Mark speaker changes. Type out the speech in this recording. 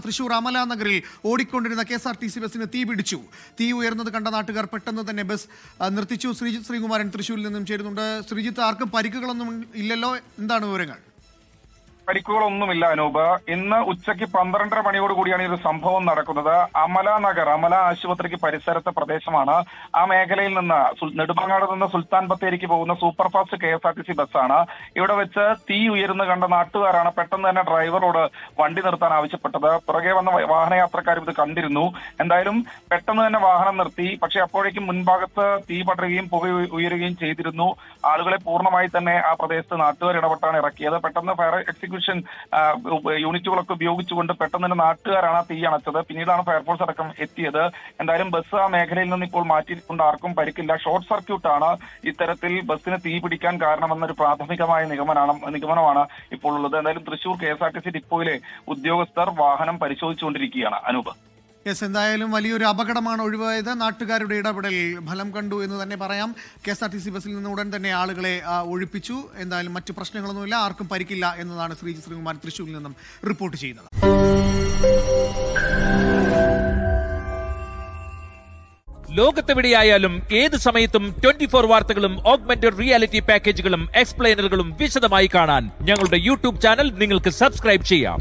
Speaker 1: തൃശൂർ അമല നഗറിൽ ഓടിക്കൊണ്ടിരുന്ന KSRTC ബസ്സിന് തീ പിടിച്ചു. തീ ഉയർന്നത് കണ്ട നാട്ടുകാർ പെട്ടെന്ന് തന്നെ ബസ് നിർത്തിച്ചു. ശ്രീജിത്ത് ശ്രീകുമാരൻ തൃശൂരിൽ നിന്നും ചേരുന്നുണ്ട്. ശ്രീജിത്ത്, ആർക്കും പരിക്കുകളൊന്നും ഇല്ലല്ലോ, എന്താണ് വിവരങ്ങൾ?
Speaker 2: പരിക്കുകളൊന്നുമില്ല അനൂപ്. ഇന്ന് ഉച്ചയ്ക്ക് 12:30 മണിയോടുകൂടിയാണ് ഈ ഒരു സംഭവം നടക്കുന്നത്. അമല ആശുപത്രിക്ക് പരിസരത്തെ പ്രദേശമാണ്. ആ മേഖലയിൽ നിന്ന് നെടുമങ്ങാട് നിന്ന് സുൽത്താൻ ബത്തേരിക്ക് പോകുന്ന സൂപ്പർ ഫാസ്റ്റ് KSRTC ബസ്സാണ്. ഇവിടെ വെച്ച് തീ ഉയരുന്ന കണ്ട നാട്ടുകാരാണ് പെട്ടെന്ന് തന്നെ ഡ്രൈവറോട് വണ്ടി നിർത്താൻ ആവശ്യപ്പെട്ടത്. പുറകെ വന്ന വാഹനയാത്രക്കാരും ഇത് കണ്ടിരുന്നു. എന്തായാലും പെട്ടെന്ന് തന്നെ വാഹനം നിർത്തി. പക്ഷെ അപ്പോഴേക്കും മുൻഭാഗത്ത് തീ പടരുകയും പുക ഉയരുകയും ചെയ്തിരുന്നു. ആളുകളെ പൂർണ്ണമായി തന്നെ ആ പ്രദേശത്ത് നാട്ടുകാർ ഇടപെട്ടാണ് ഇറക്കിയത്. പെട്ടെന്ന് ഫയർ എക്സിക്യൂഷൻ യൂണിറ്റുകളൊക്കെ ഉപയോഗിച്ചുകൊണ്ട് പെട്ടെന്ന് തന്നെ നാട്ടുകാരാണ് തീ അണച്ചത്. പിന്നീടാണ് ഫയർഫോഴ്സ് അടക്കം എത്തിയത്. എന്തായാലും ബസ് ആ മേഖലയിൽ നിന്ന് ഇപ്പോൾ മാറ്റിക്കൊണ്ട് ആർക്കും പരിക്കില്ല. ഷോർട്ട് സർക്യൂട്ടാണ് ഇത്തരത്തിൽ ബസ്സിന് തീ പിടിക്കാൻ കാരണമെന്നൊരു പ്രാഥമികമായ നിഗമനമാണ് ഇപ്പോൾ ഉള്ളത്. എന്തായാലും തൃശൂർ KSRTC ഡിപ്പോയിലെ ഉദ്യോഗസ്ഥർ വാഹനം പരിശോധിച്ചുകൊണ്ടിരിക്കുകയാണ് അനൂപ്.
Speaker 1: എന്തായാലും വലിയൊരു അപകടമാണ് ഒഴിവായത്. നാട്ടുകാരുടെ ഇടപെടൽ ഫലം കണ്ടു എന്ന് തന്നെ പറയാം. KSRTC ബസ്സിൽ നിന്ന് ഉടൻ തന്നെ ആളുകളെ ഒഴിപ്പിച്ചു. എന്തായാലും മറ്റു പ്രശ്നങ്ങളൊന്നുമില്ല, ആർക്കും പരിക്കില്ല എന്നതാണ് ശ്രീജിത്ത് ശ്രീകുമാരൻ തൃശൂരിൽ നിന്നും റിപ്പോർട്ട് ചെയ്യുന്നത്.
Speaker 3: ലോകത്തെവിടെയായാലും ഏത് സമയത്തും 24 വാർത്തകളും ഓഗ്മെന്റഡ് റിയാലിറ്റി പാക്കേജുകളും എക്സ്പ്ലെയിനറുകളും വിശദമായി കാണാൻ ഞങ്ങളുടെ YouTube ചാനൽ നിങ്ങൾക്ക് സബ്സ്ക്രൈബ് ചെയ്യാം.